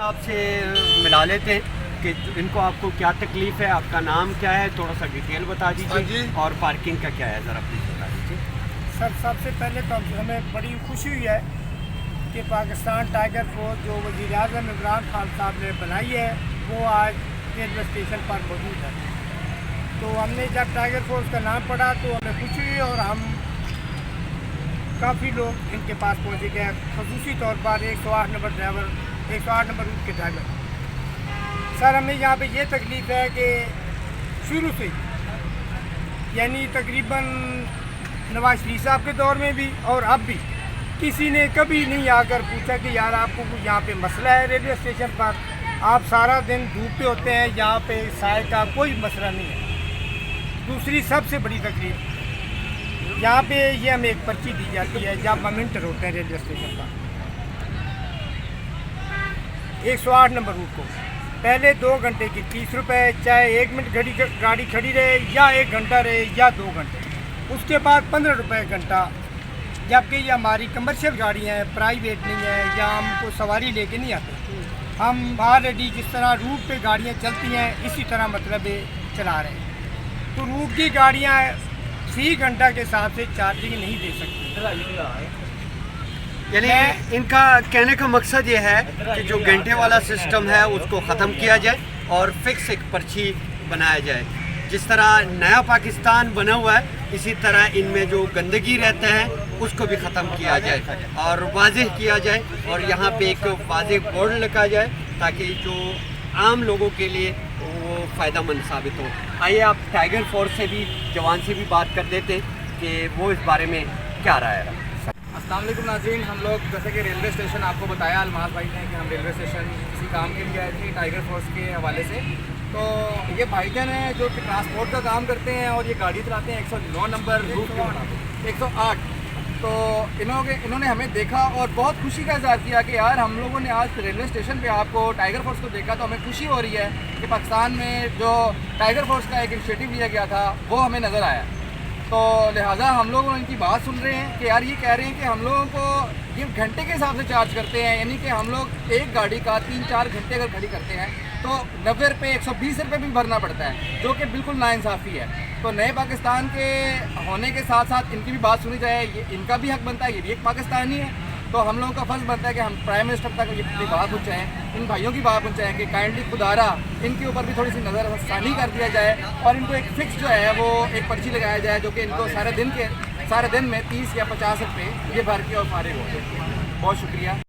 आपसे मिला लेते हैं कि इनको आपको क्या तकलीफ़ है, आपका नाम क्या है, थोड़ा सा डिटेल बता दीजिए और पार्किंग का क्या है ज़रा प्लीज़ बता दीजिए। सर सबसे पहले तो हमें बड़ी खुशी हुई है कि पाकिस्तान टाइगर फोर्स जो वज़ीर-ए-आज़म इमरान खान साहब ने बनाई है वो आज रेलवे स्टेशन पर मौजूद है। तो हमने जब टाइगर फोर्स का नाम पढ़ा तो हमें खुशी हुई और हम काफ़ी लोग इनके पास पहुँचे गए, खसूसी तौर पर 108 नंबर ड्राइवर, 108 नंबर रूट के ड्राइवर। सर हमें यहाँ पे ये तकलीफ़ है कि शुरू से यानी तकरीबन नवाज शरीफ साहब के दौर में भी और अब भी किसी ने कभी नहीं आकर पूछा कि यार आपको यहाँ पे मसला है रेलवे स्टेशन पर, आप सारा दिन धूप पे होते हैं, यहाँ पे साय का कोई मसला नहीं है। दूसरी सबसे बड़ी तकलीफ यहाँ पे ये हमें एक पर्ची दी जाती है जब हम इंटर होते हैं रेलवे स्टेशन पर 108 नंबर रूट को। पहले 2 घंटे की 30 रुपये, चाहे 1 मिनट गाड़ी खड़ी रहे या 1 घंटा रहे या 2 घंटे, उसके बाद 15 रुपये घंटा। जबकि ये हमारी कमर्शियल गाड़ियाँ हैं, प्राइवेट नहीं है या हमको सवारी लेके नहीं आते। हम ऑलरेडी जिस तरह रूट पे गाड़ियाँ चलती हैं इसी तरह मतलब चला रहे हैं। तो रूट की गाड़ियाँ 3 घंटा के हिसाब से चार्जिंग नहीं दे सकती। यानी इनका कहने का मकसद ये है कि जो घंटे वाला सिस्टम है उसको ख़त्म किया जाए और फिक्स एक पर्ची बनाया जाए। जिस तरह नया पाकिस्तान बना हुआ है इसी तरह इनमें जो गंदगी रहते हैं उसको भी ख़त्म किया जाए और वाज़ेह किया जाए और यहाँ पे एक वाज़ेह बोर्ड लगा जाए ताकि जो आम लोगों के लिए वो फ़ायदेमंद साबित हो। आइए आप टाइगर फोर्स से भी, जवान से भी बात कर देते हैं कि वो इस बारे में क्या राय है। अस्सलाम वालेकुम नाज़रीन, हम लोग जैसे कि रेलवे स्टेशन आपको बताया अलमास भाई ने कि हम रेलवे स्टेशन किसी काम के लिए आए थे टाइगर फोर्स के हवाले से। तो ये भाईजान हैं जो कि ट्रांसपोर्ट का काम करते हैं और ये गाड़ी चलाते हैं 109 नंबर रूट के मुताबिक 108। तो इन्होंने हमें देखा और बहुत खुशी का इज़हार किया कि यार हम लोगों ने आज रेलवे स्टेशन पे आपको टाइगर फोर्स को देखा तो हमें खुशी हो रही है कि पाकिस्तान में जो टाइगर फोर्स का एक इनिशिएटिव लिया गया था वो हमें नज़र आया। तो लिहाजा हम लोग इनकी बात सुन रहे हैं कि यार ये कह रहे हैं कि हम लोगों को ये घंटे के हिसाब से चार्ज करते हैं, यानी कि हम लोग एक गाड़ी का 3-4 घंटे अगर खड़ी करते हैं तो 90 रुपये 120 रुपये भी भरना पड़ता है, जो कि बिल्कुल नाइंसाफ़ी है। तो नए पाकिस्तान के होने के साथ साथ इनकी भी बात सुनी जाए, ये इनका भी हक बनता है, ये भी एक पाकिस्तानी है। तो हम लोगों का फ़र्ज़ बनता है कि हम प्राइम मिनिस्टर तक ये अपनी बात पहुँचाएँ, इन भाइयों की बात पहुँचाएँ कि काइंडली खुदारा इनके ऊपर भी थोड़ी सी नज़रसानी कर दिया जाए और इनको एक फ़िक्स जो है वो एक पर्ची लगाया जाए जो कि इनको सारे दिन में 30 या 50 रुपये ये भर के और फारिग हो। बहुत शुक्रिया।